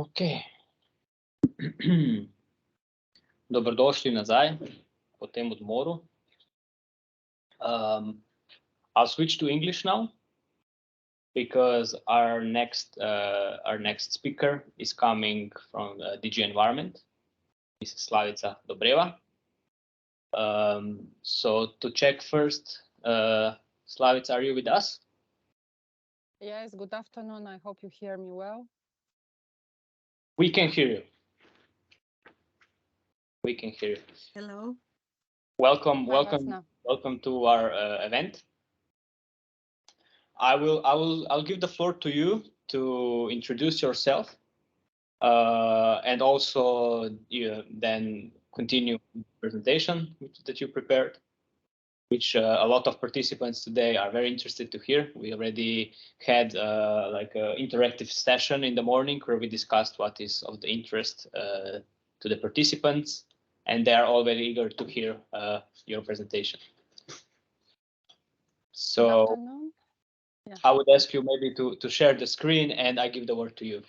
Okay. Dobrodošli nazaj po tem odmoru. I'll switch to English now because our next speaker is coming from DG Environment. This is Slavica Dobreva. So to check first, Slavica, are you with us? Yes, good afternoon. I hope you hear me well. We can hear you. We can hear you. Hello. Welcome to our event. I'll give the floor to you to introduce yourself, and also then continue the presentation that you prepared, which a lot of participants today are very interested to hear. We already had like an interactive session in the morning where we discussed what is of the interest to the participants, and they are all very eager to hear your presentation. So good afternoon. Yeah. I would ask you maybe to share the screen, and I give the word to you.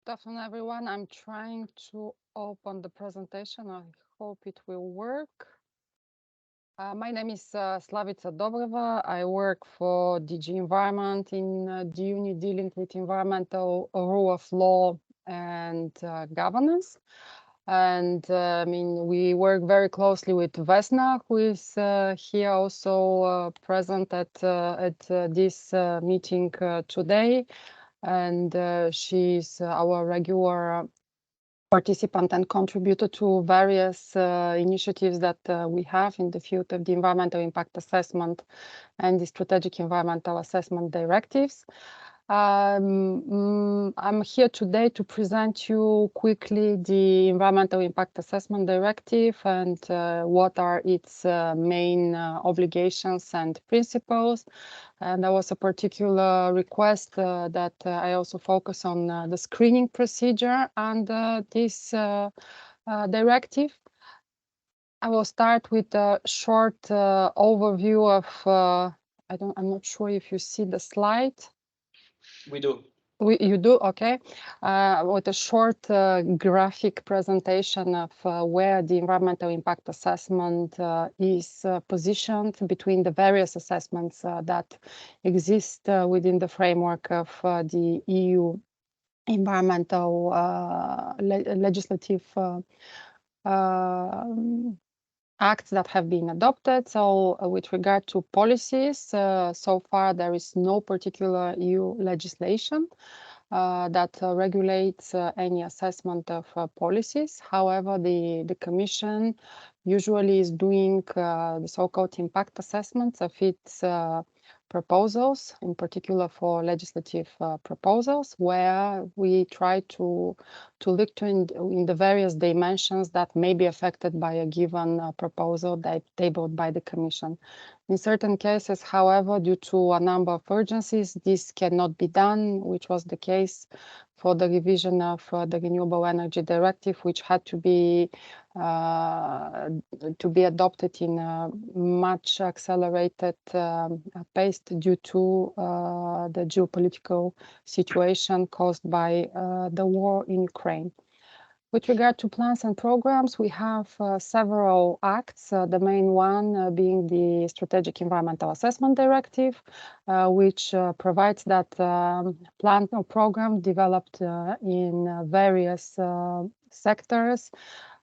Good afternoon, everyone. I'm trying to open the presentation. I hope it will work. My name is Slavica Dobreva. I work for DG Environment in the unit dealing with environmental rule of law and governance. And I mean, we work very closely with Vesna, who is here also present at this meeting today. And she's our regular participant and contributor to various initiatives that we have in the field of the environmental impact assessment and the strategic environmental assessment directives. I'm here today to present you quickly the Environmental Impact Assessment Directive and what are its main obligations and principles. And there was a particular request that I also focus on the screening procedure under this directive. I will start with a short overview of, I'm not sure if you see the slide. We do. You do? Okay. With a short graphic presentation of where the environmental impact assessment is positioned between the various assessments that exist within the framework of the EU environmental legislative acts that have been adopted. So with regard to policies, so far there is no particular EU legislation that regulates any assessment of policies. However, the Commission usually is doing the so-called impact assessments of its proposals, in particular for legislative proposals, where we try to look to in the various dimensions that may be affected by a given proposal that tabled by the Commission. In certain cases, however, due to a number of urgencies, this cannot be done, which was the case for the revision of the Renewable Energy Directive, which had to be adopted in a much accelerated pace due to the geopolitical situation caused by the war in Ukraine. With regard to plans and programs, we have several acts, the main one being the Strategic Environmental Assessment Directive, which provides that plan or program developed in various sectors,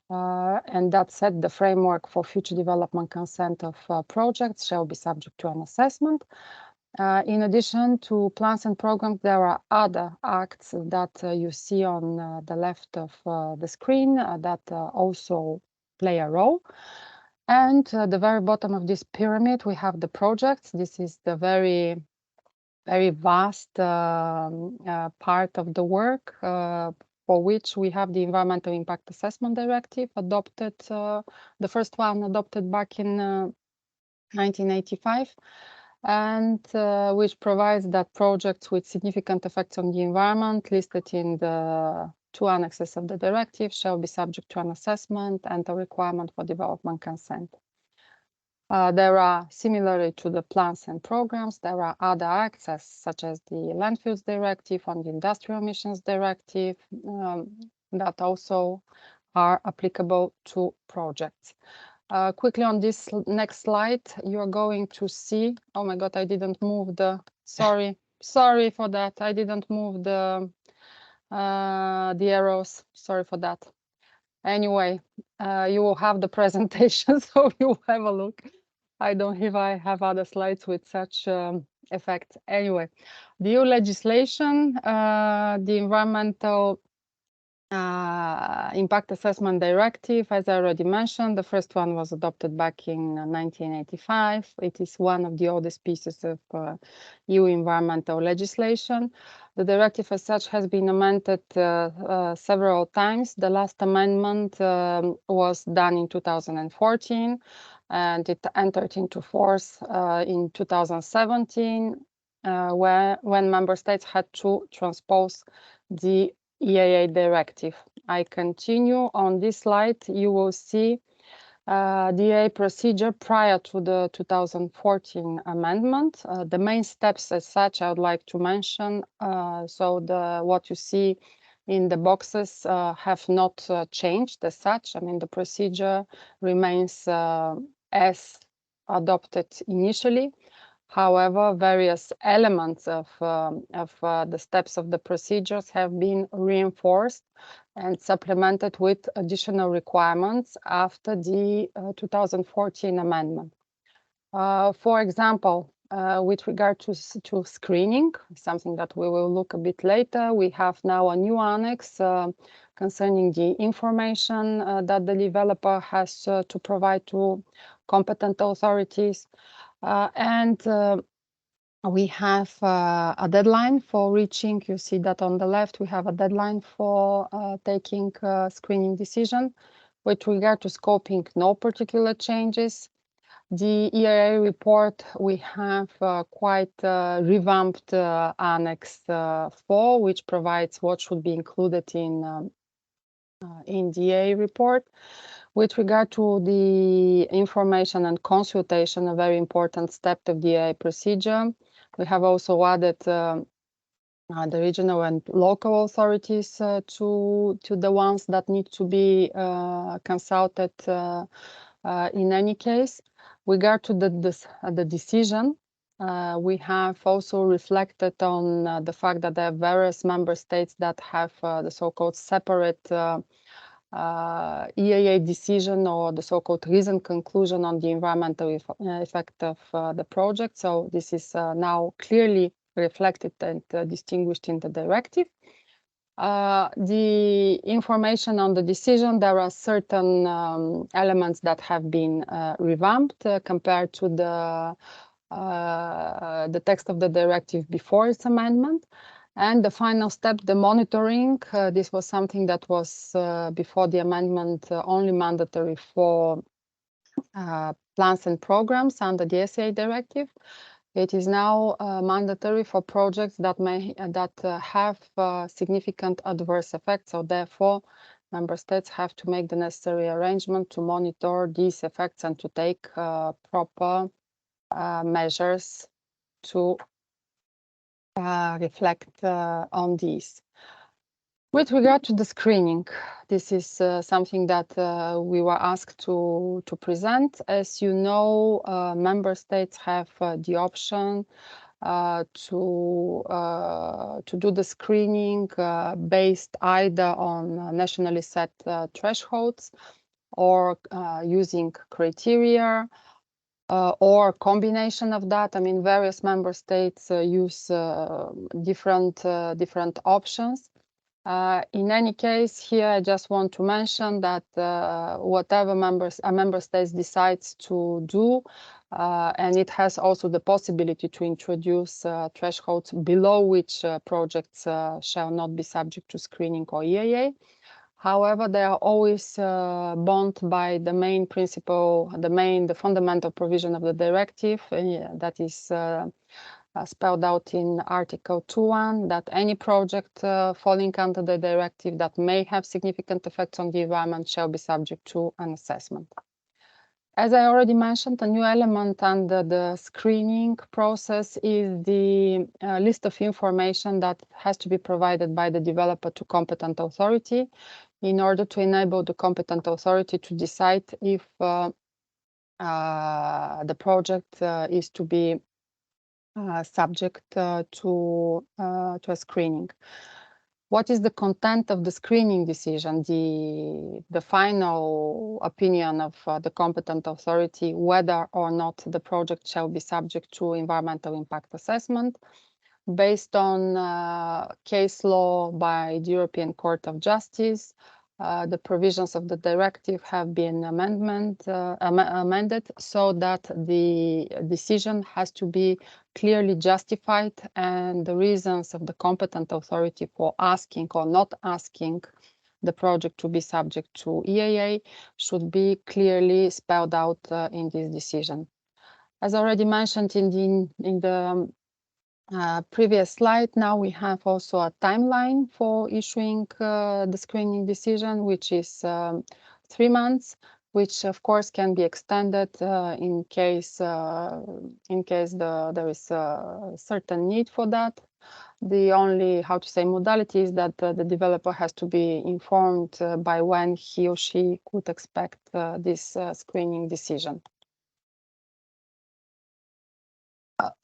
and that set the framework for future development consent of projects shall be subject to an assessment. In addition to plans and programs, there are other acts that you see on the left of the screen that also play a role. And at the very bottom of this pyramid, we have the projects. This is the very, very vast part of the work for which we have the Environmental Impact Assessment Directive adopted, the first one adopted back in 1985. And which provides that projects with significant effects on the environment listed in the two annexes of the directive shall be subject to an assessment and a requirement for development consent. There are, similarly to the plans and programs, there are other acts such as the Landfills Directive and the Industrial Emissions Directive that also are applicable to projects. Quickly on this next slide, you're going to see, oh my God, I didn't move the, sorry for that. I didn't move the arrows, sorry for that. Anyway, you will have the presentation, so you have a look. I don't know if I have other slides with such effect. Anyway, the EU legislation, the Environmental Impact Assessment Directive, as I already mentioned, the first one was adopted back in 1985. It is one of the oldest pieces of EU environmental legislation. The directive as such has been amended several times. The last amendment was done in 2014, and it entered into force in 2017, when member states had to transpose the EIA directive. I continue on this slide. You will see the EIA procedure prior to the 2014 amendment. The main steps as such I would like to mention. What you see in the boxes have not changed as such. I mean, the procedure remains as adopted initially. However, various elements of the steps of the procedures have been reinforced and supplemented with additional requirements after the 2014 amendment. For example, with regard to screening, something that we will look a bit later, we have now a new annex concerning the information that the developer has to provide to competent authorities. We have a deadline for reaching, you see that on the left, we have a deadline for taking a screening decision. With regard to scoping, no particular changes. The EIA report, we have quite revamped Annex 4, which provides what should be included in the EIA report. With regard to the information and consultation, a very important step of the EIA procedure, we have also added the regional and local authorities to the ones that need to be consulted in any case. With regard to the decision, we have also reflected on the fact that there are various member states that have the so-called separate EIA decision, or the so-called reasoned conclusion on the environmental effect of the project. So this is now clearly reflected and distinguished in the directive. The information on the decision, there are certain elements that have been revamped compared to the text of the directive before its amendment. And the final step, the monitoring, this was something that was before the amendment only mandatory for plans and programs under the SEA directive. It is now mandatory for projects that have significant adverse effects. So therefore, member states have to make the necessary arrangement to monitor these effects and to take proper measures to reflect on these. With regard to the screening, this is something that we were asked to present. As you know, member states have the option to do the screening based either on nationally set thresholds or using criteria, or a combination of that. I mean, various member states use different options. In any case, here I just want to mention that whatever a member state decides to do, and it has also the possibility to introduce thresholds below which projects shall not be subject to screening or EIA. However, they are always bound by the main principle, the fundamental provision of the directive, that is spelled out in Article 2.1, that any project falling under the directive that may have significant effects on the environment shall be subject to an assessment. As I already mentioned, a new element under the screening process is the list of information that has to be provided by the developer to competent authority in order to enable the competent authority to decide if the project is to be subject to a screening. What is the content of the screening decision, the final opinion of the competent authority, whether or not the project shall be subject to environmental impact assessment? Based on case law by the European Court of Justice, the provisions of the directive have been amended so that the decision has to be clearly justified, and the reasons of the competent authority for asking or not asking the project to be subject to EIA should be clearly spelled out in this decision. As already mentioned in the previous slide, now we have also a timeline for issuing the screening decision, which is 3 months, which of course can be extended in case there is a certain need for that. The only, modality is that the developer has to be informed by when he or she could expect this screening decision.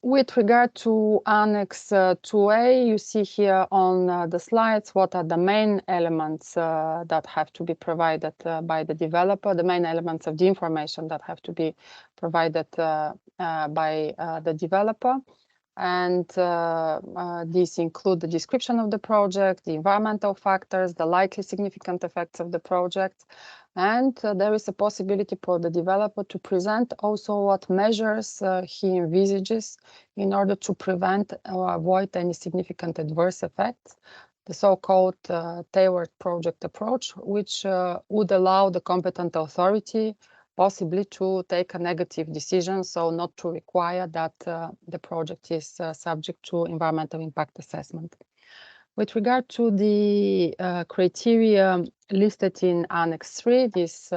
With regard to Annex 2A, you see here on the slides what are the main elements that have to be provided by the developer, the main elements of the information that have to be provided by the developer. And these include the description of the project, the environmental factors, the likely significant effects of the project. And there is a possibility for the developer to present also what measures he envisages in order to prevent or avoid any significant adverse effects, the so-called tailored project approach, which would allow the competent authority possibly to take a negative decision, so not to require that the project is subject to environmental impact assessment. With regard to the criteria listed in Annex 3, this,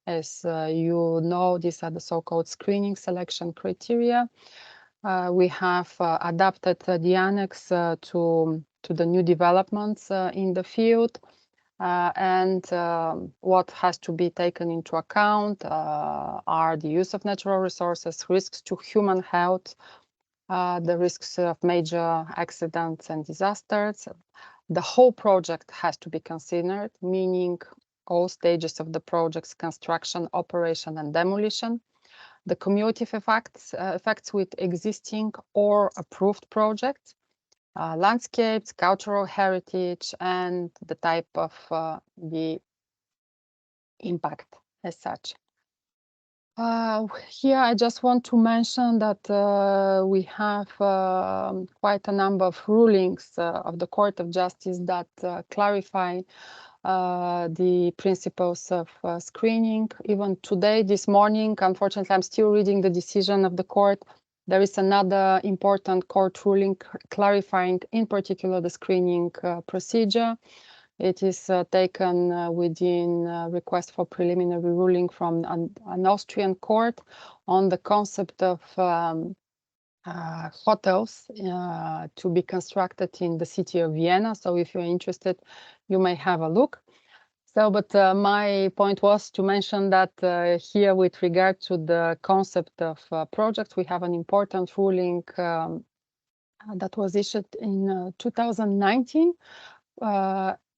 as you know, these are the so-called screening selection criteria. We have adapted the annex to the new developments in the field. And what has to be taken into account are the use of natural resources, risks to human health, the risks of major accidents and disasters. The whole project has to be considered, meaning all stages of the project's construction, operation, and demolition. The cumulative effects with existing or approved projects, landscapes, cultural heritage, and the type of the impact as such. Here I just want to mention that we have quite a number of rulings of the Court of Justice that clarify the principles of screening. Even today, this morning, unfortunately, I'm still reading the decision of the court. There is another important court ruling clarifying, in particular, the screening procedure. It is taken within request for preliminary ruling from an Austrian court on the concept of hotels to be constructed in the city of Vienna. So if you're interested, you may have a look. So, but my point was to mention that here, with regard to the concept of projects, we have an important ruling that was issued in 2019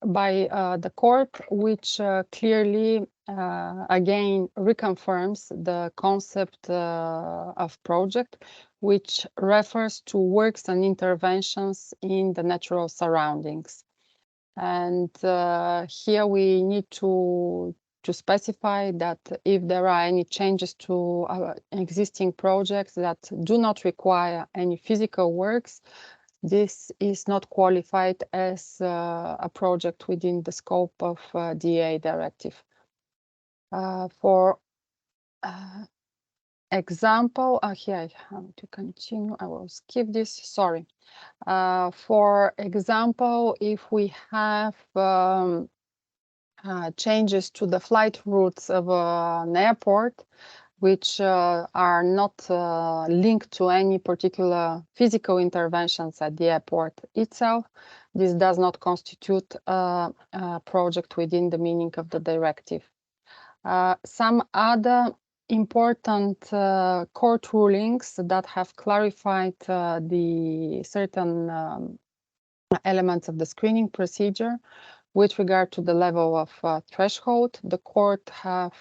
by the court, which clearly again reconfirms the concept of project, which refers to works and interventions in the natural surroundings. And here we need to specify that if there are any changes to existing projects that do not require any physical works, this is not qualified as a project within the scope of the EIA directive. For example, here I have to continue. I will skip this. Sorry. For example, if we have changes to the flight routes of an airport, which are not linked to any particular physical interventions at the airport itself, this does not constitute a project within the meaning of the directive. Some other important court rulings that have clarified the certain elements of the screening procedure with regard to the level of threshold. The court have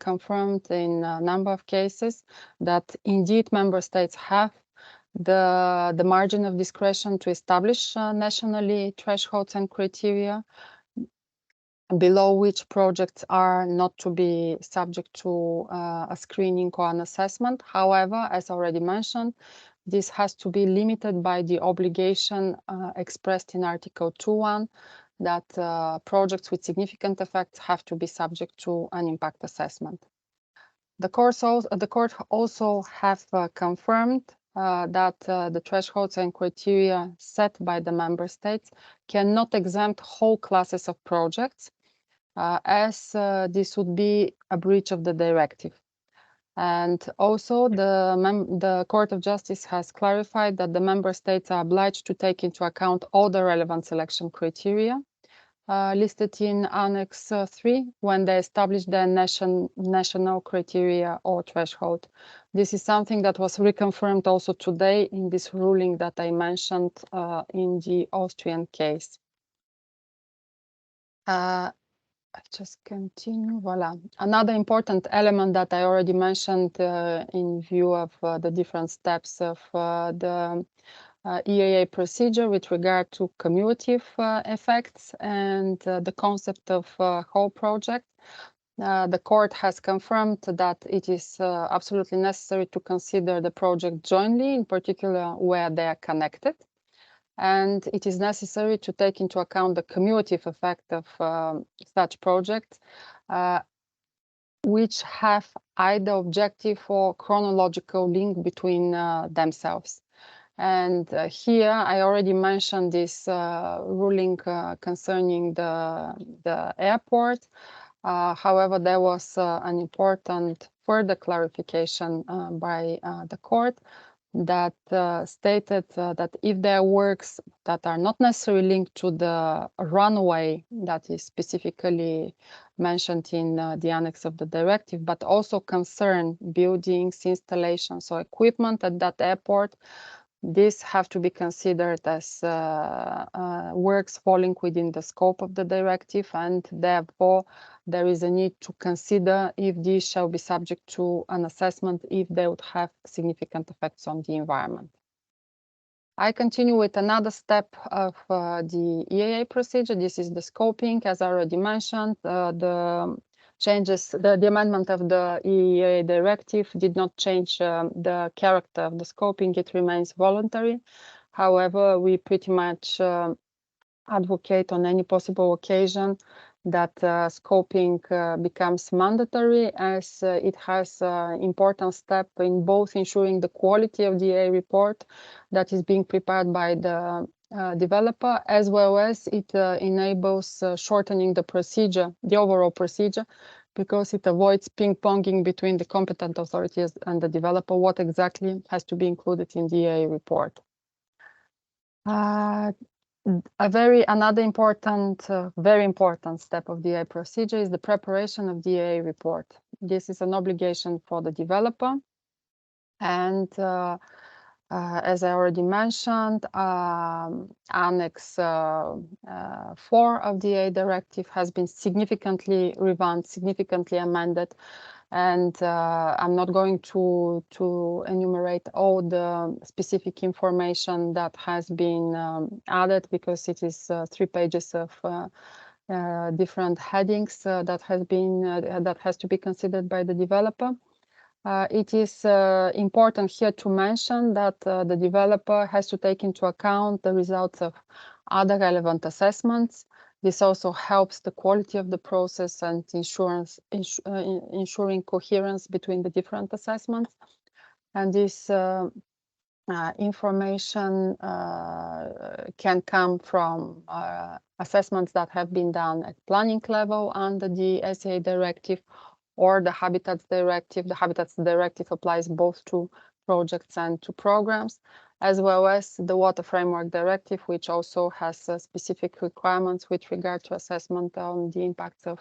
confirmed in a number of cases that indeed member states have the margin of discretion to establish nationally thresholds and criteria below which projects are not to be subject to a screening or an assessment. However, as already mentioned, this has to be limited by the obligation expressed in Article 2.1 that projects with significant effects have to be subject to an impact assessment. The court also have confirmed that the thresholds and criteria set by the member states cannot exempt whole classes of projects, as this would be a breach of the directive. And also the Court of Justice has clarified that the member states are obliged to take into account all the relevant selection criteria listed in Annex 3 when they establish their national criteria or threshold. This is something that was reconfirmed also today in this ruling that I mentioned in the Austrian case. I just continue. Voila. Another important element that I already mentioned in view of the different steps of the EIA procedure with regard to cumulative effects and the concept of whole project. The court has confirmed that it is absolutely necessary to consider the project jointly, in particular where they are connected. And it is necessary to take into account the cumulative effect of such projects, which have either objective or chronological link between themselves. And here I already mentioned this ruling concerning the airport. However, there was an important further clarification by the court that stated that if there are works that are not necessarily linked to the runway that is specifically mentioned in the annex of the directive, but also concern buildings, installations, or equipment at that airport, these have to be considered as works falling within the scope of the directive, and therefore there is a need to consider if these shall be subject to an assessment if they would have significant effects on the environment. I continue with another step of the EIA procedure. This is the scoping. As I already mentioned, the changes, the amendment of the EIA directive did not change the character of the scoping. It remains voluntary. However, we pretty much advocate on any possible occasion that scoping becomes mandatory, as it has an important step in both ensuring the quality of the EIA report that is being prepared by the developer, as well as it enables shortening the procedure, the overall procedure, because it avoids ping-ponging between the competent authorities and the developer what exactly has to be included in the EIA report. Another important, very important step of the EIA procedure is the preparation of the EIA report. This is an obligation for the developer, and as I already mentioned, Annex 4 of the EIA directive has been significantly revamped, significantly amended, and I'm not going to enumerate all the specific information that has been added, because it is 3 pages of different headings that has to be considered by the developer. It is important here to mention that the developer has to take into account the results of other relevant assessments. This also helps the quality of the process and ensuring coherence between the different assessments. And this information can come from assessments that have been done at planning level under the SEA directive, or the Habitats Directive. The Habitats Directive applies both to projects and to programs, as well as the Water Framework Directive, which also has specific requirements with regard to assessment on the impacts of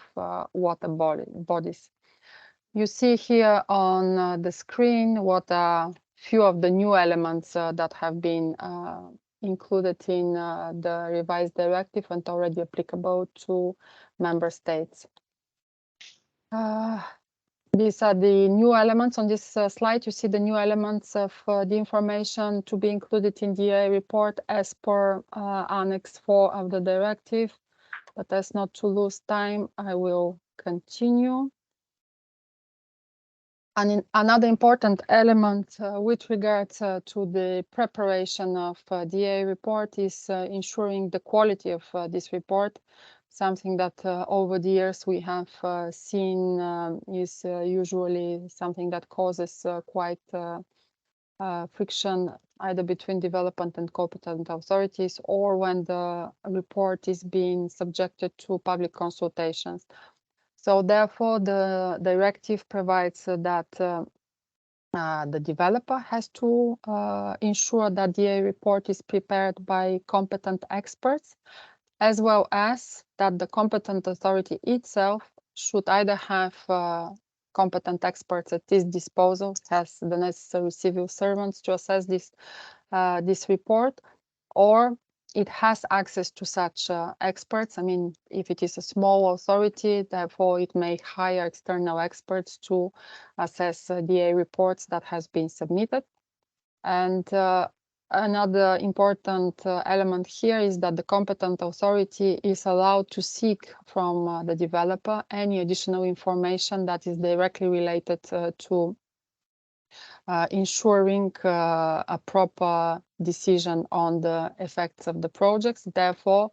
water bodies. You see here on the screen what a few of the new elements that have been included in the revised directive and already applicable to member states. These are the new elements on this slide. You see the new elements of the information to be included in the EIA report as per Annex 4 of the directive. But as not to lose time, I will continue. And another important element with regards to the preparation of the EIA report is ensuring the quality of this report. Something that over the years we have seen is usually something that causes quite friction either between development and competent authorities, or when the report is being subjected to public consultations. So therefore, the directive provides that the developer has to ensure that the EIA report is prepared by competent experts, as well as that the competent authority itself should either have competent experts at its disposal, has the necessary civil servants to assess this report, or it has access to such experts. I mean, if it is a small authority, therefore it may hire external experts to assess the EIA reports that has been submitted. And another important element here is that the competent authority is allowed to seek from the developer any additional information that is directly related to ensuring a proper decision on the effects of the projects. Therefore,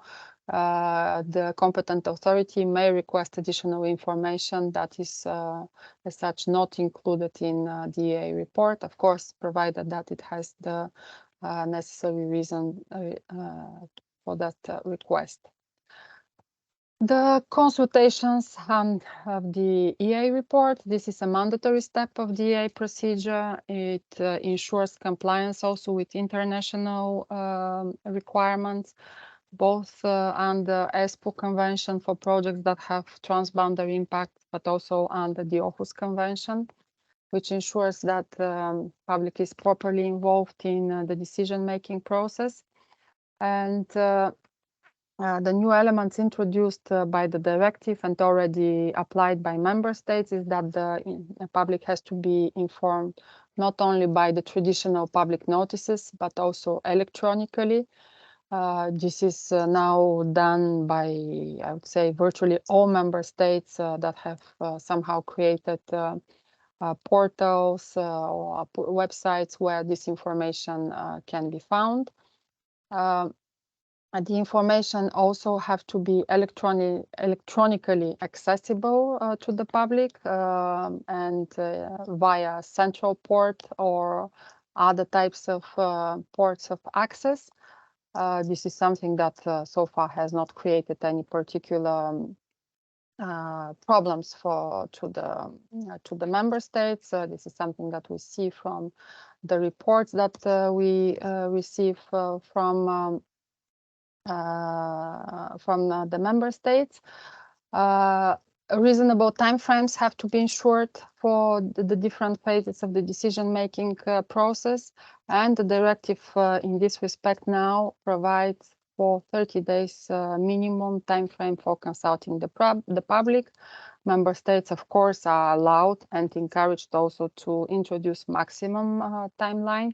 the competent authority may request additional information that is as such not included in the EIA report, of course, provided that it has the necessary reason for that request. The consultations of the EIA report, this is a mandatory step of the EIA procedure. It ensures compliance also with international requirements, both under ESPO Convention for projects that have transboundary impact, but also under the Aarhus Convention, which ensures that public is properly involved in the decision-making process. And the new elements introduced by the directive and already applied by member states is that the public has to be informed not only by the traditional public notices, but also electronically. This is now done by, I would say, virtually all member states that have somehow created portals or websites where this information can be found. The information also have to be electronically accessible to the public and via central port or other types of ports of access. This is something that so far has not created any particular problems to the member states. This is something that we see from the reports that we receive from the member states. Reasonable timeframes have to be ensured for the different phases of the decision-making process, and the directive in this respect now provides for 30 days minimum timeframe for consulting the public. Member states, of course, are allowed and encouraged also to introduce maximum timeline,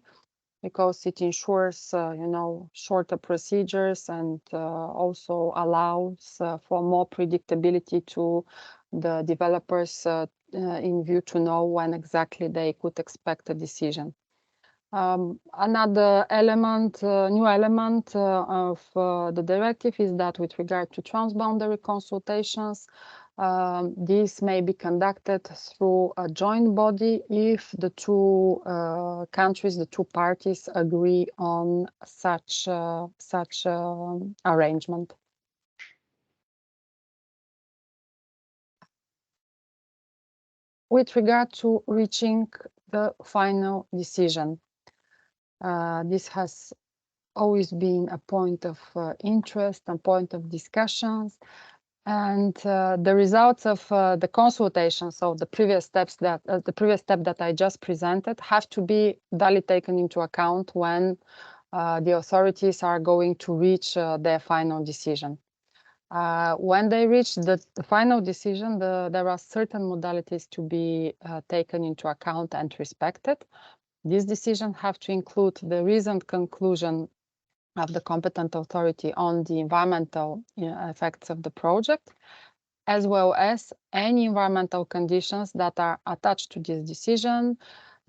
because it ensures, shorter procedures and also allows for more predictability to the developers in view to know when exactly they could expect a decision. Another element, new element of the directive is that with regard to transboundary consultations, these may be conducted through a joint body if the two countries, the two parties agree on such arrangement. With regard to reaching the final decision, this has always been a point of interest and point of discussions, and the results of the consultations of the previous steps that the previous step that I just presented have to be duly taken into account when the authorities are going to reach their final decision. When they reach the final decision, there are certain modalities to be taken into account and respected. These decisions have to include the reasoned conclusion of the competent authority on the environmental effects of the project, as well as any environmental conditions that are attached to this decision,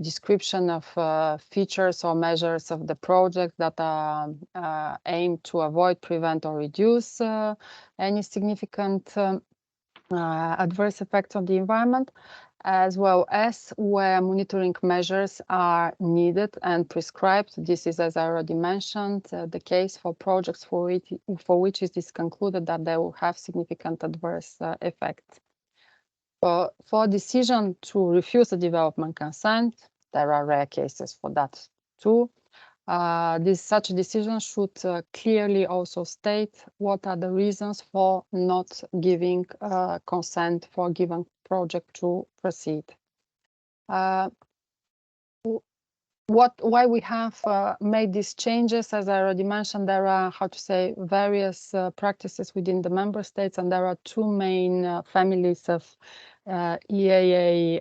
description of features or measures of the project that are aimed to avoid, prevent, or reduce any significant adverse effects on the environment, as well as where monitoring measures are needed and prescribed. This is, as I already mentioned, the case for projects for which it is concluded that they will have significant adverse effects. For decision to refuse the development consent, there are rare cases for that too. Such decisions should clearly also state what are the reasons for not giving consent for a given project to proceed. Why we have made these changes, as I already mentioned, there are, various practices within the member states, and there are two main families of EIA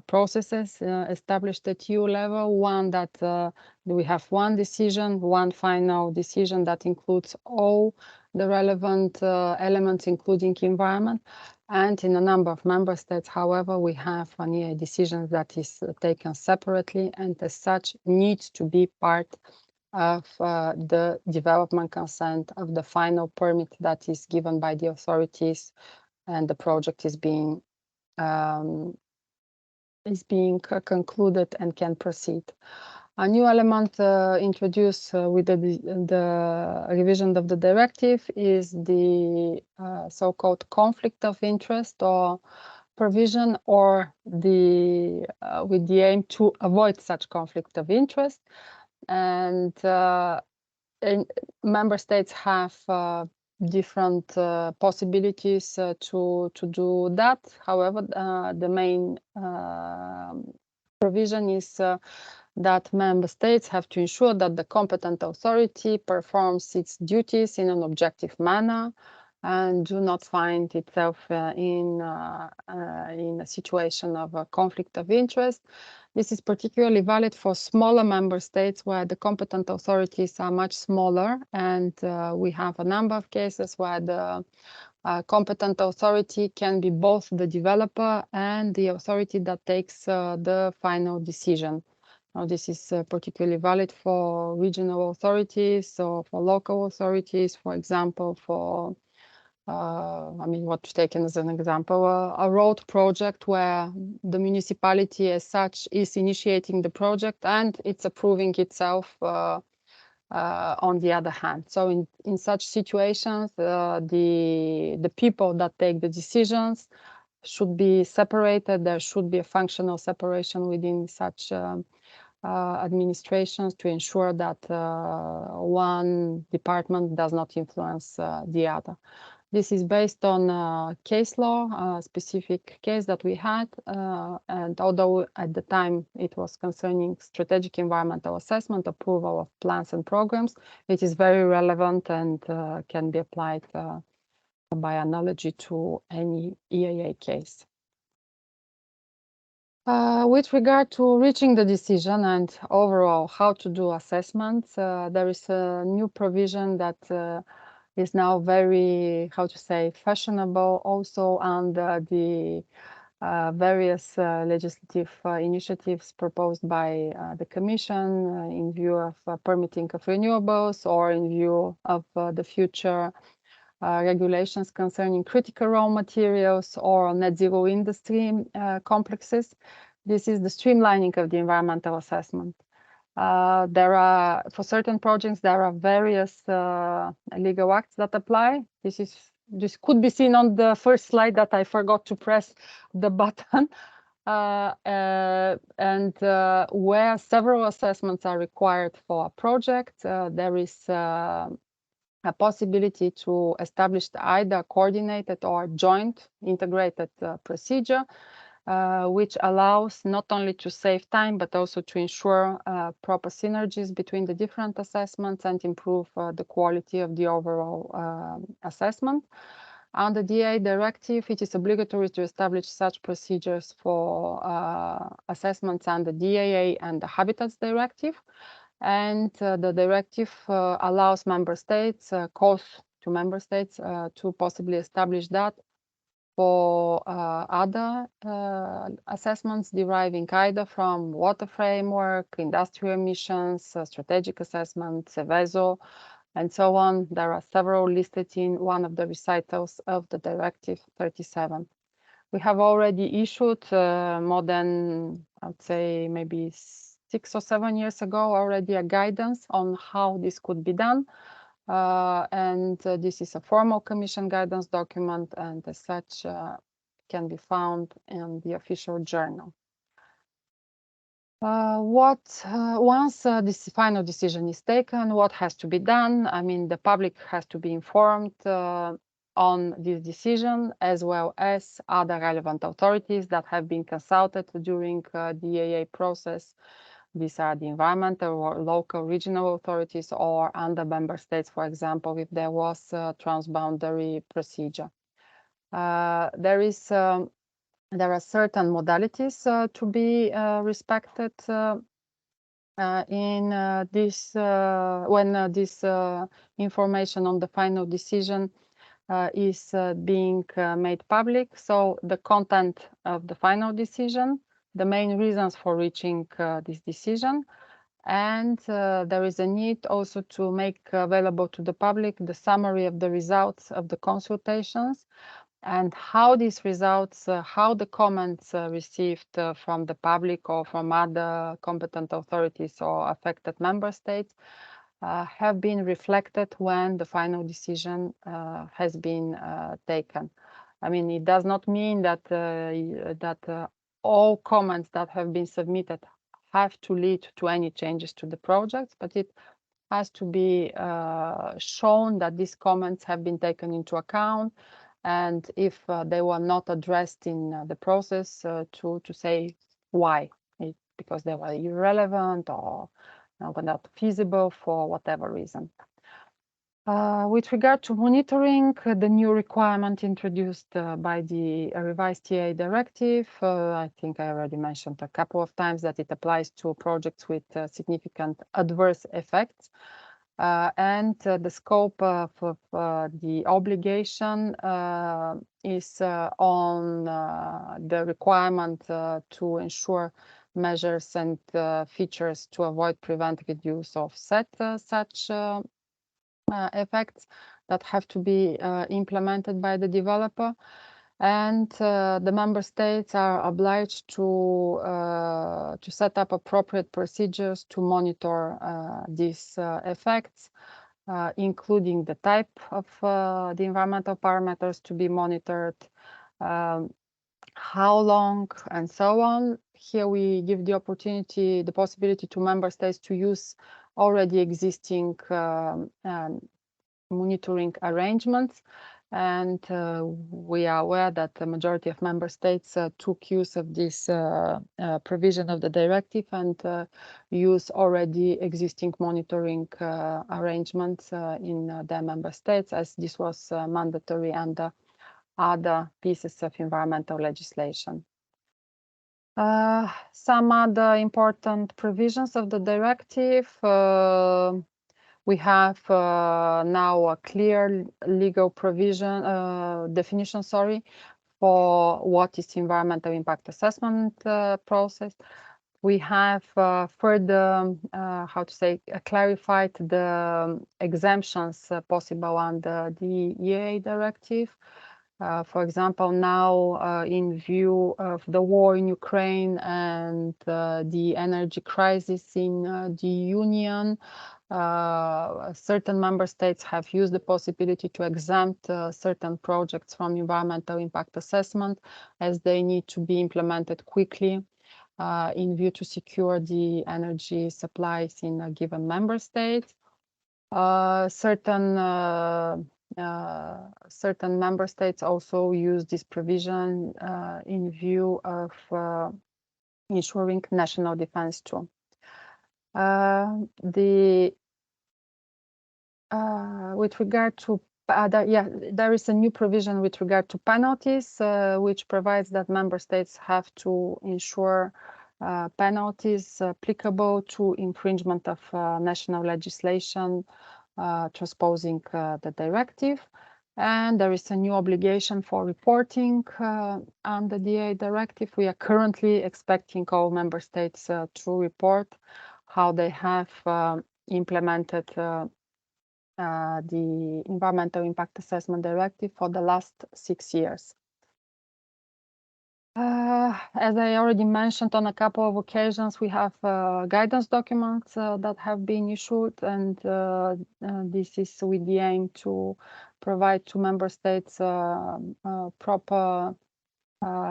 processes established at EU level. One that we have one decision, one final decision that includes all the relevant elements, including environment. And in a number of member states, however, we have an EIA decision that is taken separately and as such needs to be part of the development consent of the final permit that is given by the authorities and the project is being concluded and can proceed. A new element introduced with the revision of the directive is the so-called conflict of interest or provision, or with the aim to avoid such conflict of interest. And member states have different possibilities to do that. However, the main provision is that member states have to ensure that the competent authority performs its duties in an objective manner and do not find itself in a situation of a conflict of interest. This is particularly valid for smaller member states where the competent authorities are much smaller, and we have a number of cases where the competent authority can be both the developer and the authority that takes the final decision. Now, this is particularly valid for regional authorities or for local authorities, for example, for what to take as an example, a road project where the municipality as such is initiating the project and it's approving itself on the other hand. So in such situations, the people that take the decisions should be separated. There should be a functional separation within such administrations to ensure that one department does not influence the other. This is based on case law, a specific case that we had, and although at the time it was concerning strategic environmental assessment, approval of plans and programs, it is very relevant and can be applied by analogy to any EIA case. With regard to reaching the decision and overall how to do assessments, there is a new provision that is now very, fashionable also under the various legislative initiatives proposed by the Commission in view of permitting of renewables or in view of the future regulations concerning critical raw materials or net zero industry complexes. This is the streamlining of the environmental assessment. For certain projects, there are various legal acts that apply. This could be seen on the first slide that I forgot to press the button. And where several assessments are required for a project, there is a possibility to establish either coordinated or joint integrated procedure, which allows not only to save time, but also to ensure proper synergies between the different assessments and improve the quality of the overall assessment. Under the EIA directive, it is obligatory to establish such procedures for assessments under the EIA and the Habitats Directive. And the directive allows member states, calls to member states to possibly establish that for other assessments deriving either from water framework, industrial emissions, strategic assessments, Seveso, and so on. There are several listed in one of the recitals of the Directive 37. We have already issued more than, I would say, maybe 6 or 7 years ago already a guidance on how this could be done. And this is a formal Commission guidance document, and as such can be found in the official journal. Once this final decision is taken, what has to be done? I mean, the public has to be informed on this decision, as well as other relevant authorities that have been consulted during the EIA process. These are the environmental or local regional authorities, or under member states, for example, if there was a transboundary procedure. There are certain modalities to be respected in this when this information on the final decision is being made public. So the content of the final decision, the main reasons for reaching this decision, and there is a need also to make available to the public the summary of the results of the consultations, and how these results, how the comments received from the public or from other competent authorities or affected member states have been reflected when the final decision has been taken. I mean, it does not mean that all comments that have been submitted have to lead to any changes to the projects, but it has to be shown that these comments have been taken into account, and if they were not addressed in the process, to say why, because they were irrelevant or were not feasible for whatever reason. With regard to monitoring, the new requirement introduced by the revised EIA directive, I think I already mentioned a couple of times that it applies to projects with significant adverse effects. And the scope of the obligation is on the requirement to ensure measures and features to avoid, prevent, reduce, offset such effects that have to be implemented by the developer. And the member states are obliged to set up appropriate procedures to monitor these effects, including the type of the environmental parameters to be monitored, how long, and so on. Here we give the possibility to member states to use already existing monitoring arrangements. And we are aware that the majority of member states took use of this provision of the directive and use already existing monitoring arrangements in their member states, as this was mandatory under other pieces of environmental legislation. Some other important provisions of the directive. We have now a clear legal definition, for what is environmental impact assessment process. We have further, clarified the exemptions possible under the EIA directive. For example, now in view of the war in Ukraine and the energy crisis in the Union, certain member states have used the possibility to exempt certain projects from environmental impact assessment, as they need to be implemented quickly in view to secure the energy supplies in a given member state. Certain member states also use this provision in view of ensuring national defense too. With regard to there is a new provision with regard to penalties, which provides that member states have to ensure penalties applicable to infringement of national legislation transposing the directive. And there is a new obligation for reporting under the EIA directive. We are currently expecting all member states to report how they have implemented the Environmental Impact Assessment Directive for the last 6 years. As I already mentioned on a couple of occasions, we have guidance documents that have been issued, and this is with the aim to provide to member states proper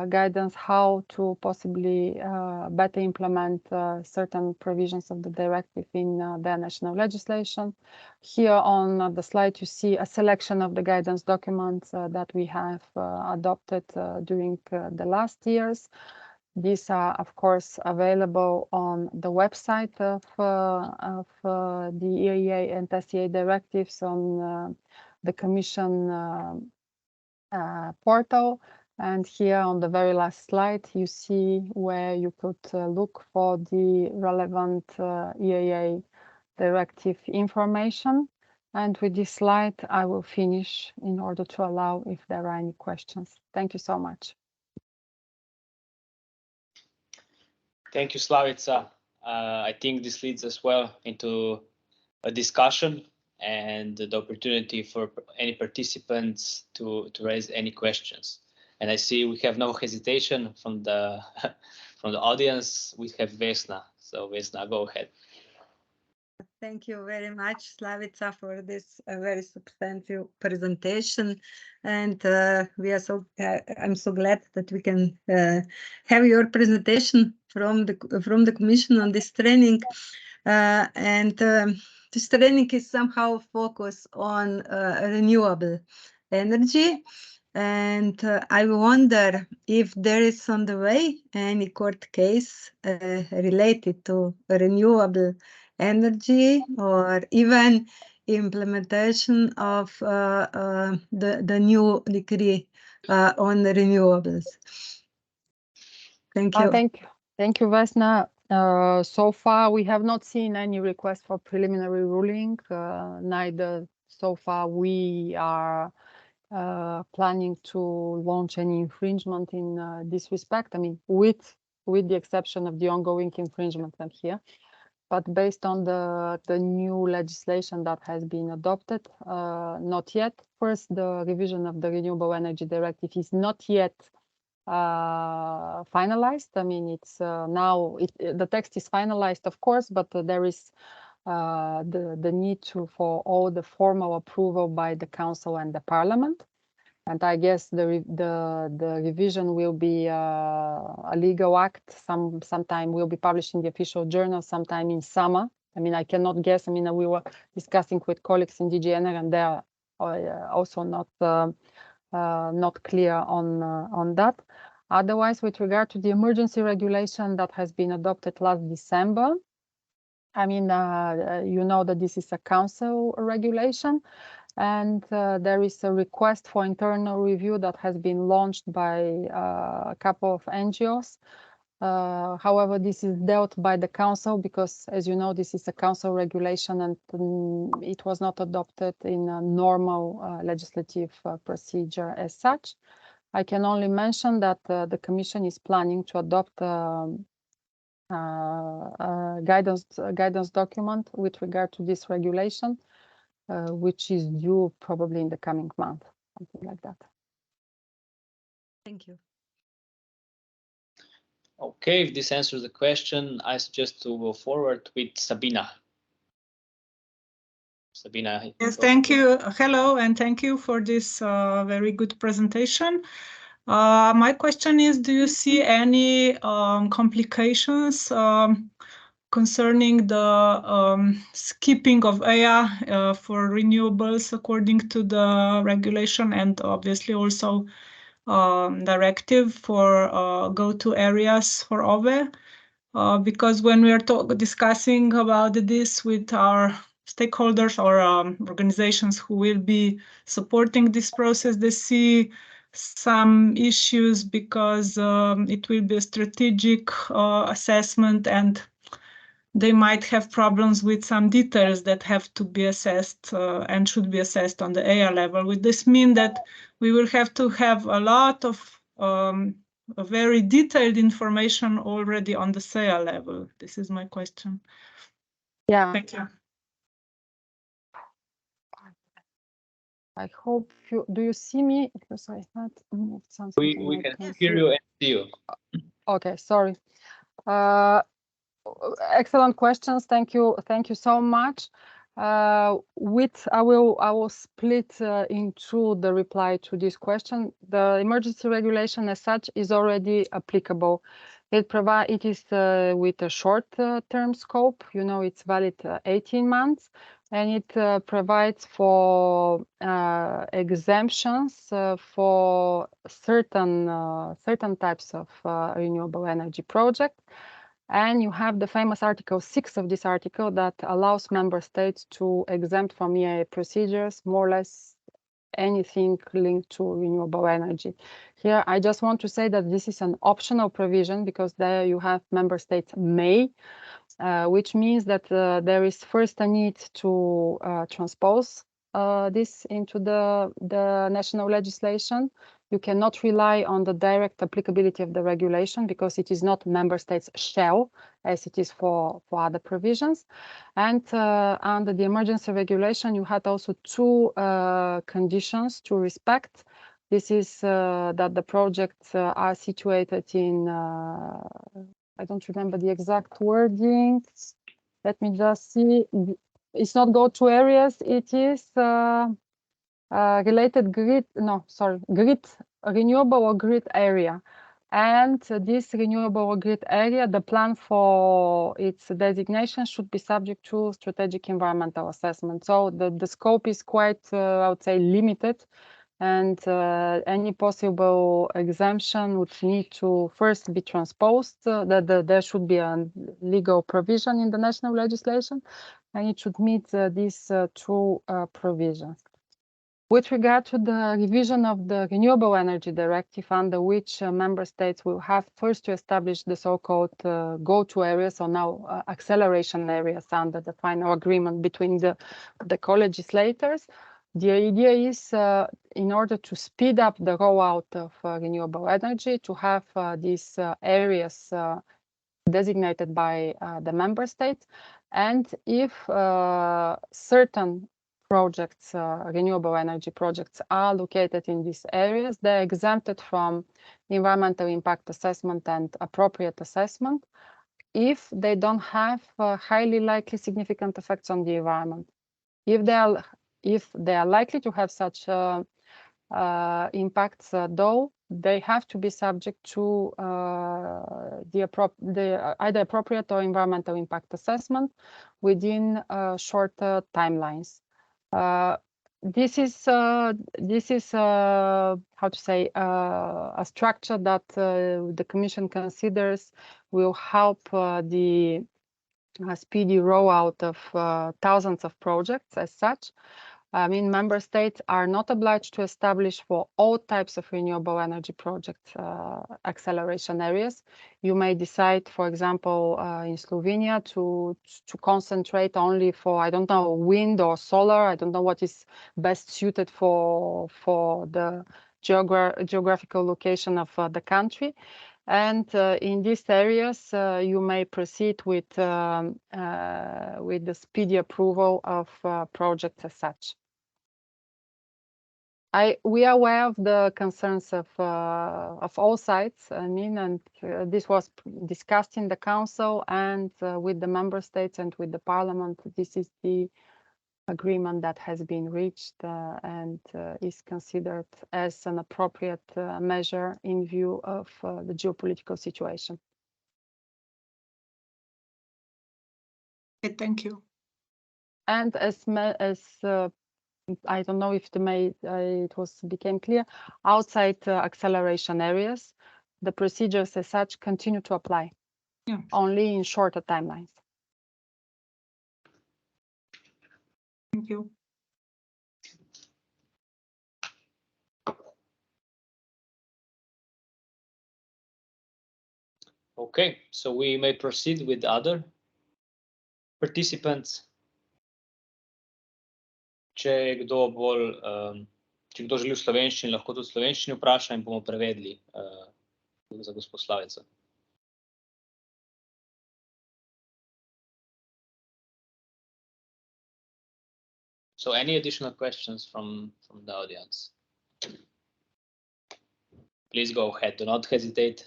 guidance how to possibly better implement certain provisions of the directive in their national legislation. Here on the slide, you see a selection of the guidance documents that we have adopted during the last years. These are, of course, available on the website of the EIA and SEA directives on the Commission portal. And here on the very last slide, you see where you could look for the relevant EIA directive information. And with this slide, I will finish in order to allow if there are any questions. Thank you so much. Thank you, Slavica. I think this leads us well into a discussion and the opportunity for any participants to raise any questions. And I see we have no hesitation from the audience. We have Vesna. So Vesna, go ahead. Thank you very much, Slavica, for this very substantive presentation. And I'm so glad that we can have your presentation from the Commission on this training. This training is somehow focused on renewable energy. And I wonder if there is on the way any court case related to renewable energy or even implementation of the new decree on the renewables. Thank you. Thank you, Vesna. So far, we have not seen any request for preliminary ruling. Neither so far we are planning to launch any infringement in this respect. I mean, with the exception of the ongoing infringement here. But based on the new legislation that has been adopted, not yet. First, the revision of the Renewable Energy Directive is not yet finalized. I mean, it's now the text is finalized, of course, but there is the need for all the formal approval by the Council and the Parliament. And I guess the revision will be a legal act. Sometime will be published in the official journal sometime in summer. I mean, I cannot guess. I mean, we were discussing with colleagues in DG Energy, and they are also not clear on that. Otherwise, with regard to the emergency regulation that has been adopted last December, I mean, you know that this is a council regulation, and there is a request for internal review that has been launched by a couple of NGOs. However, this is dealt by the council because, as you know, this is a council regulation and it was not adopted in a normal legislative procedure as such. I can only mention that the Commission is planning to adopt guidance document with regard to this regulation, which is due probably in the coming month, something like that. Thank you. Okay, if this answers the question, I suggest to go forward with Sabina. Sabina. Yes, thank you. Hello, and thank you for this very good presentation. My question is, do you see any complications concerning the skipping of EIA for renewables according to the regulation and obviously also directive for go-to areas for OVE? Because when we are discussing about this with our stakeholders or organizations who will be supporting this process, they see some issues because it will be a strategic assessment and they might have problems with some details that have to be assessed and should be assessed on the EIA level. Would this mean that we will have to have a lot of very detailed information already on the SEA level? This is my question. Yeah. Thank you. I hope you do you see me because I had moved something. We can hear you and see you. Okay, sorry. Excellent questions. Thank you so much. I will split into the reply to this question. The emergency regulation as such is already applicable. It is with a short term scope. You know, it's valid 18 months, and it provides for exemptions for certain types of renewable energy projects. And you have the famous Article 6 of this article that allows member states to exempt from EIA procedures more or less anything linked to renewable energy. Here, I just want to say that this is an optional provision because there you have member states may, which means that there is first a need to transpose this into the national legislation. You cannot rely on the direct applicability of the regulation because it is not member states shall, as it is for other provisions. And under the emergency regulation, you had also two conditions to respect. This is that the projects are situated in, I don't remember the exact wording. Let me just see. It's not go-to areas. It is related grid, no, sorry, grid, renewable or grid area. And this renewable or grid area, the plan for its designation should be subject to strategic environmental assessment. So the scope is quite, I would say, limited. And any possible exemption would need to first be transposed. There should be a legal provision in the national legislation, and it should meet these two provisions. With regard to the revision of the Renewable Energy Directive, under which member states will have first to establish the so-called go-to areas, or now acceleration areas under the final agreement between the co-legislators. The idea is, in order to speed up the rollout of renewable energy, to have these areas designated by the member states. And if certain projects, renewable energy projects, are located in these areas, they're exempted from environmental impact assessment and appropriate assessment if they don't have highly likely significant effects on the environment. If they are likely to have such impacts, though, they have to be subject to either appropriate or environmental impact assessment within shorter timelines. This is how to say, a structure that the Commission considers will help the speedy rollout of thousands of projects as such. I mean, member states are not obliged to establish for all types of renewable energy projects acceleration areas. You may decide, for example, in Slovenia to concentrate only for, I don't know, wind or solar. I don't know what is best suited for the geographical location of the country. And in these areas, you may proceed with the speedy approval of projects as such. We are aware of the concerns of all sides. I mean, and this was discussed in the council and with the member states and with the parliament. This is the agreement that has been reached and is considered as an appropriate measure in view of the geopolitical situation. Okay, thank you. And as I don't know if became clear, outside acceleration areas, the procedures as such continue to apply, only in shorter timelines. Thank you. Okay, so we may proceed with other participants. Če kdo želi v slovenščini, lahko tudi v slovenščini vpraša in bomo prevedli za gospod Slavico. So any additional questions from the audience? Please go ahead, do not hesitate.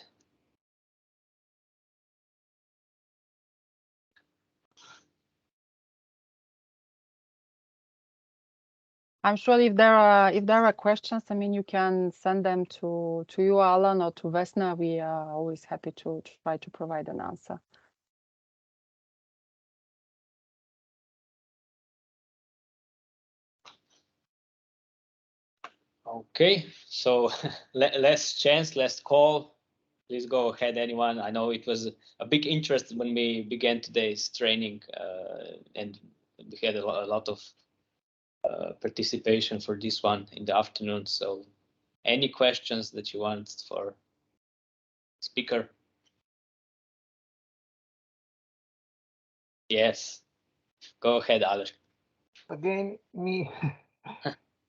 I'm sure if there are questions, I mean, you can send them to you, Alan, or to Vesna. We are always happy to try to provide an answer. Okay, so less chance, less call. Please go ahead, anyone. I know it was a big interest when we began today's training, and we had a lot of participation for this one in the afternoon. So any questions that you want for speaker? Yes, go ahead, Aleš. Again, me.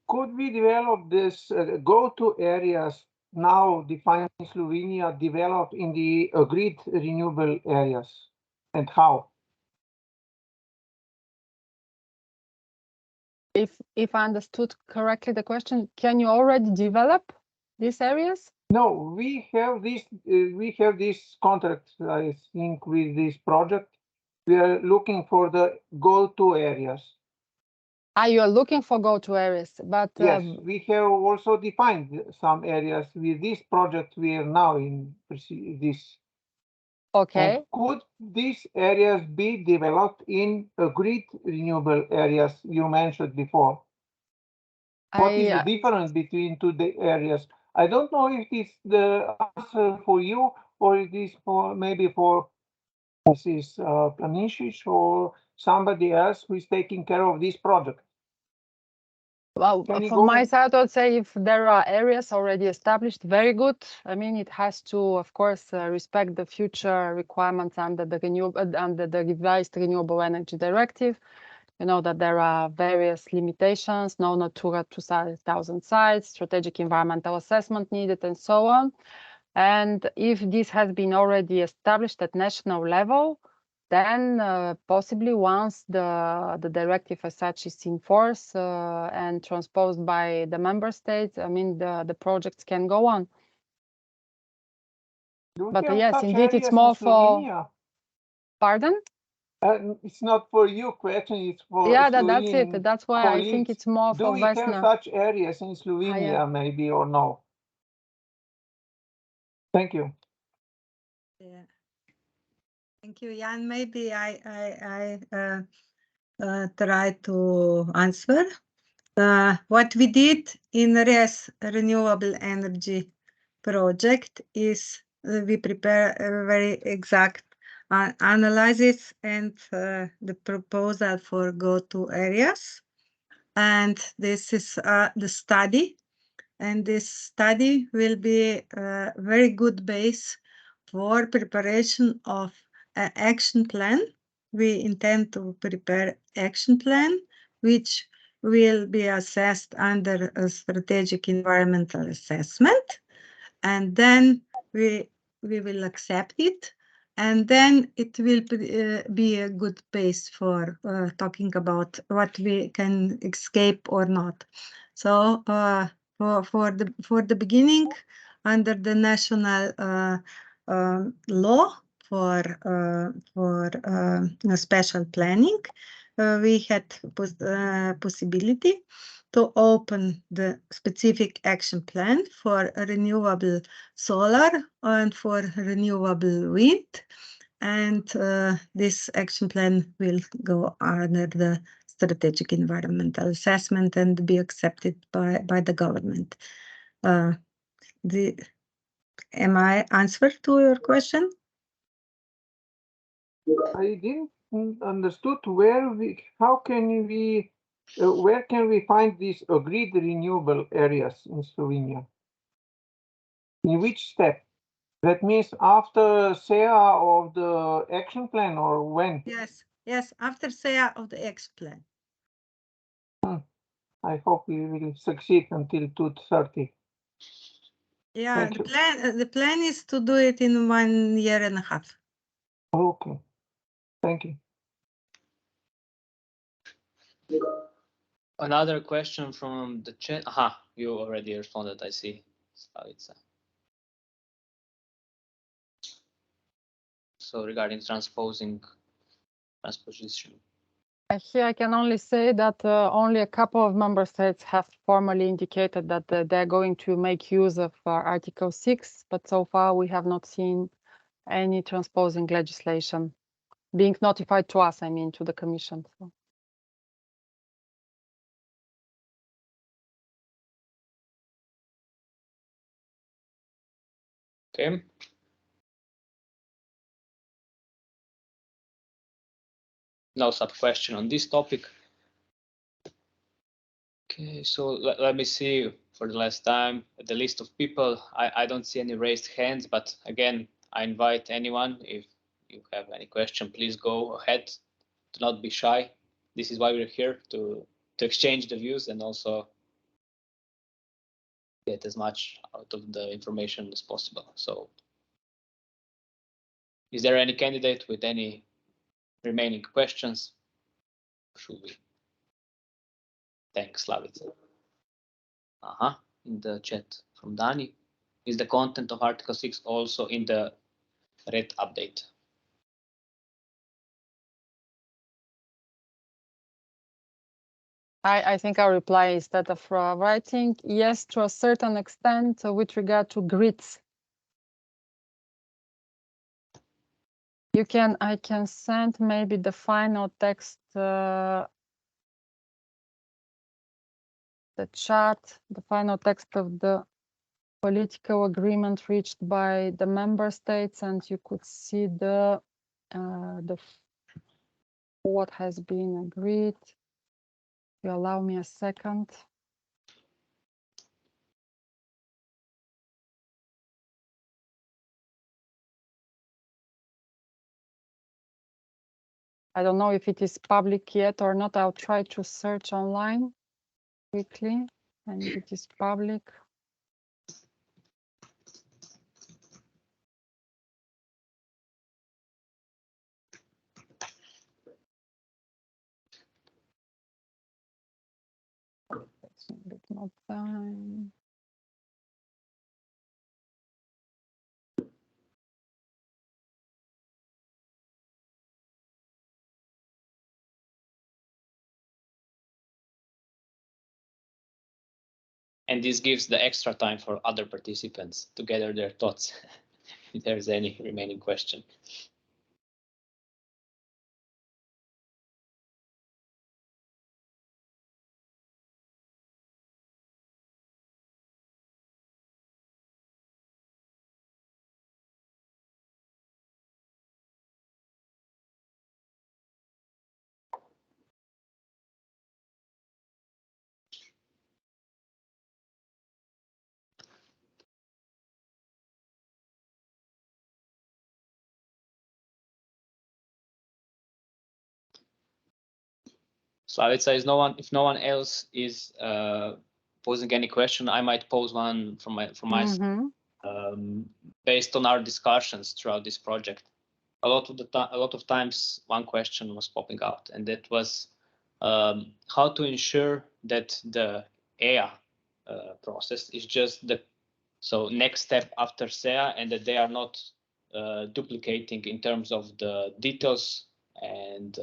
Could we develop this go-to areas now defined in Slovenia developed in the agreed renewable areas, and how? If I understood correctly the question, can you already develop these areas? No, we have this contract, I think, with this project. We are looking for the go-to areas. You are looking for go-to areas, but yes, we have also defined some areas with this project. We are now in this. Okay. And could these areas be developed in agreed renewable areas you mentioned before? What is the difference between two areas? I don't know if it's the answer for you or it is for maybe for Mrs. Planisic or somebody else who is taking care of this project. Well, from my side, I would say if there are areas already established, very good. I mean, it has to, of course, respect the future requirements under the revised Renewable Energy Directive. You know that there are various limitations, no Natura 2000 sites, strategic environmental assessment needed, and so on. And if this has been already established at national level, then possibly once the directive as such is in force and transposed by the member states, I mean, the projects can go on. But yes, indeed, it's more for... Pardon? It's not for you question, it's for that's it. That's why colleagues. I think it's more for Vesna. Do we have such areas in Slovenia maybe or no? Thank you. Yeah. Thank you, Jan. Maybe I try to answer. What we did in RES Renewable Energy Project is we prepare a very exact analysis and the proposal for go-to areas. And this is the study. And this study will be a very good base for preparation of an action plan. We intend to prepare action plan, which will be assessed under a strategic environmental assessment. And then we will accept it. And then it will be a good base for talking about what we can escape or not. So for the beginning, under the national law for special planning, we had possibility to open the specific action plan for renewable solar and for renewable wind. And this action plan will go under the strategic environmental assessment and be accepted by the government. Am I answered to your question? I didn't understood how can we, where can we find these agreed renewable areas in Slovenia? In which step? That means after SEA of the action plan, or when? Yes, after SEA of the action plan. I hope we will succeed until 2030. Yeah, the plan is to do it in 1.5 years. Okay, thank you. Another question from the chat. Aha, you already responded, I see. So regarding transposition. Here I can only say that only a couple of member states have formally indicated that they're going to make use of Article 6, but so far we have not seen any transposing legislation being notified to us, I mean, to the Commission. So. Okay. No sub-question on this topic. Okay, so let me see for the last time the list of people. I don't see any raised hands, but again, I invite anyone, if you have any question, please go ahead. Do not be shy. This is why we're here, to exchange the views and also get as much out of the information as possible. So is there any candidate with any remaining questions? Should we? Thanks, Slavica. In the chat from Dani. Is the content of Article 6 also in the red update? I think our reply is that of writing yes to a certain extent with regard to grids. I can send maybe the final text, the chart, the final text of the political agreement reached by the member states, and you could see what has been agreed. You allow me a second. I don't know if it is public yet or not. I'll try to search online quickly, and if it is public. Takes a bit more time. And this gives the extra time for other participants to gather their thoughts, if there's any remaining question. Slavica, if no one else is posing any question, I might pose one from my side. Based on our discussions throughout this project, a lot of times one question was popping out, and that was how to ensure that the EIA process. It's just the next step after SEA, and that they are not duplicating in terms of the details and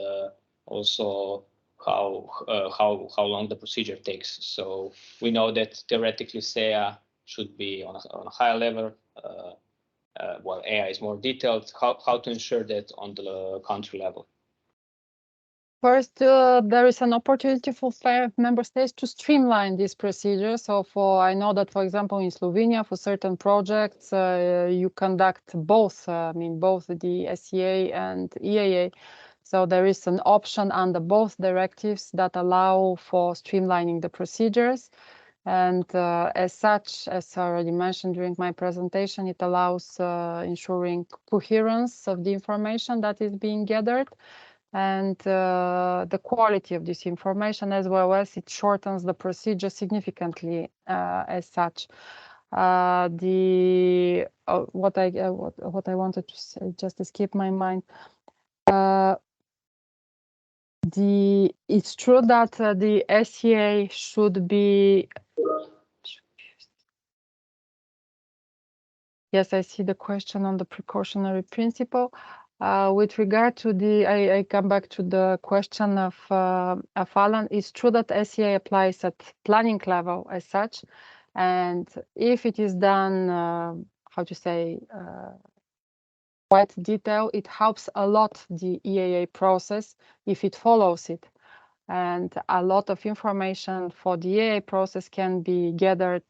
also how long the procedure takes. So we know that theoretically SEA should be on a higher level, while EIA is more detailed. How to ensure that on the country level? First, there is an opportunity for member states to streamline this procedure. So I know that, for example, in Slovenia, for certain projects, you conduct both, both the SEA and EIA. So there is an option under both directives that allow for streamlining the procedures. And as such, as I already mentioned during my presentation, it allows ensuring coherence of the information that is being gathered and the quality of this information, as well as it shortens the procedure significantly as such. What I wanted to say just escaped my mind. It's true that the SEA should be. Yes, I see the question on the precautionary principle. With regard to I come back to the question of Alan. It's true that SEA applies at planning level as such, and if it is done, quite detailed, it helps a lot the EIA process if it follows it. And a lot of information for the EIA process can be gathered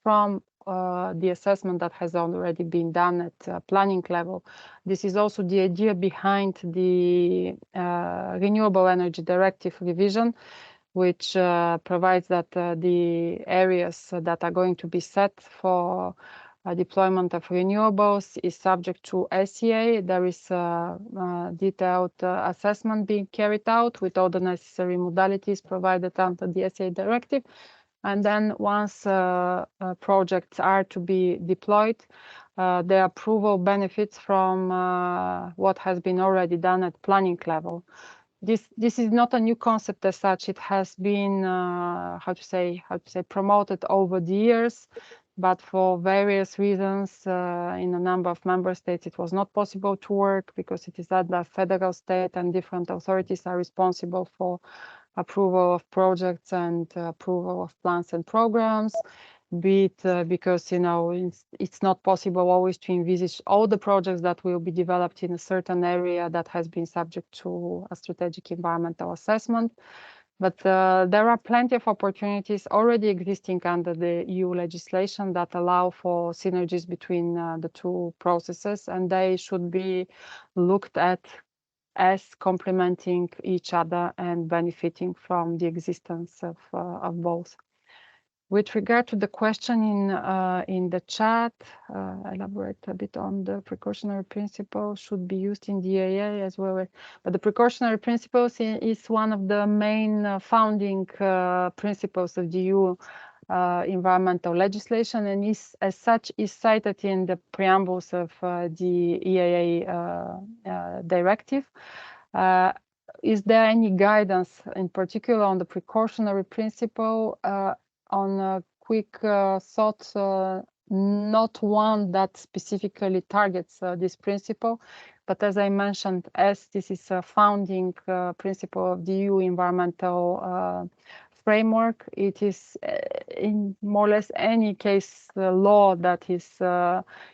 from the assessment that has already been done at planning level. This is also the idea behind the Renewable Energy Directive revision, which provides that the areas that are going to be set for deployment of renewables is subject to SEA. There is a detailed assessment being carried out with all the necessary modalities provided under the SEA directive. And then once projects are to be deployed, the approval benefits from what has been already done at planning level. This is not a new concept as such. It has been promoted over the years, but for various reasons in a number of member states it was not possible to work because it is at the federal state and different authorities are responsible for approval of projects and approval of plans and programs, be it because it's not possible always to envisage all the projects that will be developed in a certain area that has been subject to a strategic environmental assessment. But there are plenty of opportunities already existing under the EU legislation that allow for synergies between the two processes, and they should be looked at as complementing each other and benefiting from the existence of both. With regard to the question in the chat, elaborate a bit on the precautionary principle should be used in the EIA as well. But the precautionary principles is one of the main founding principles of the EU environmental legislation, and is as such is cited in the preambles of the EIA directive. Is there any guidance in particular on the precautionary principle? On a quick thought, not one that specifically targets this principle, but as I mentioned, as this is a founding principle of the EU environmental framework, it is in more or less any case law that is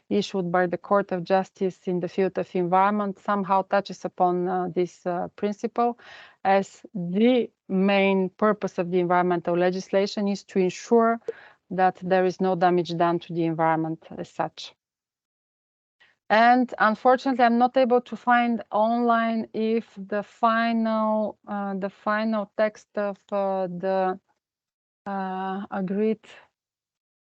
issued by the Court of Justice in the field of environment somehow touches upon this principle, as the main purpose of the environmental legislation is to ensure that there is no damage done to the environment as such. And unfortunately, I'm not able to find online if the final text of the agreed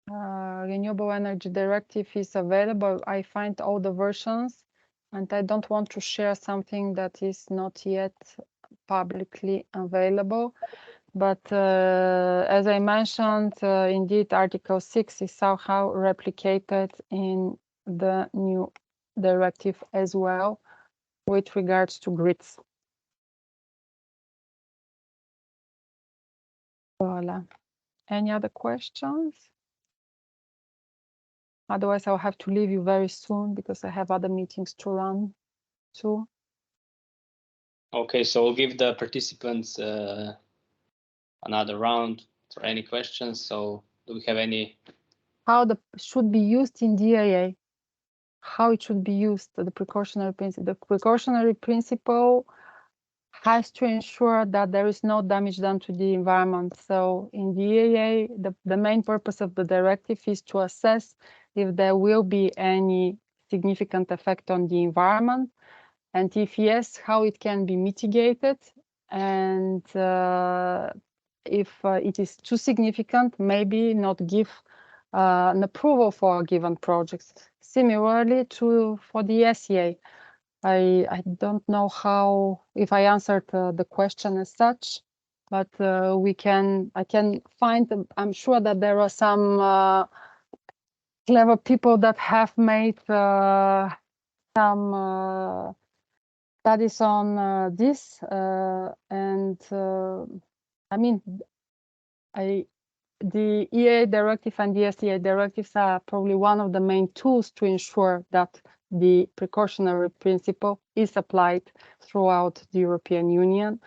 Renewable Energy Directive is available. I find all the versions, and I don't want to share something that is not yet publicly available. But as I mentioned, indeed, Article 6 is somehow replicated in the new directive as well with regards to grids. Voilà. Any other questions? Otherwise, I'll have to leave you very soon because I have other meetings to run too. Okay, so we'll give the participants another round for any questions. So do we have any? How should be used in the EIA? How it should be used, the precautionary principle. The precautionary principle has to ensure that there is no damage done to the environment. So in the EIA, the main purpose of the directive is to assess if there will be any significant effect on the environment, and if yes, how it can be mitigated, and if it is too significant, maybe not give an approval for a given project. Similarly for the SEA. I don't know if I answered the question as such, but I can find, I'm sure that there are some clever people that have made some studies on this, and I mean, the EIA directive and the SEA directives are probably one of the main tools to ensure that the precautionary principle is applied throughout the European Union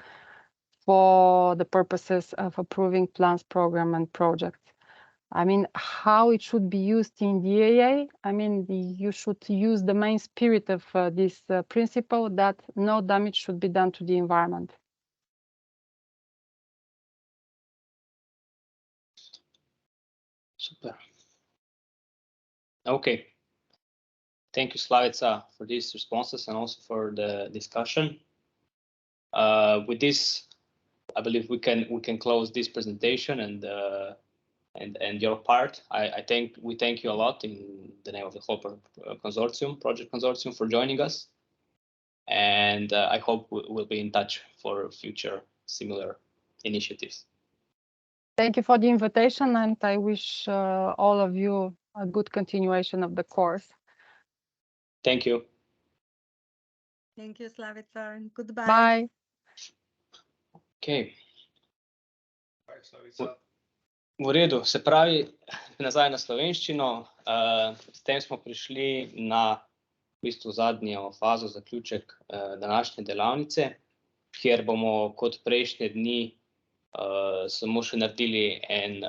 for the purposes of approving plans, programs, and projects. I mean, how it should be used in the EIA, I mean, you should use the main spirit of this principle that no damage should be done to the environment. Super. Okay. Thank you, Slavica, for these responses and also for the discussion. With this, I believe we can close this presentation and your part. We thank you a lot in the name of the whole project consortium for joining us, and I hope we'll be in touch for future similar initiatives. Thank you for the invitation, and I wish all of you a good continuation of the course. Thank you. Thank you, Slavica, and goodbye. Bye. Okay. V redu, se pravi, nazaj na slovenščino. S tem smo prišli na v bistvu zadnjo fazo, zaključek današnje delavnice, kjer bomo kot prejšnje dni samo še naredili en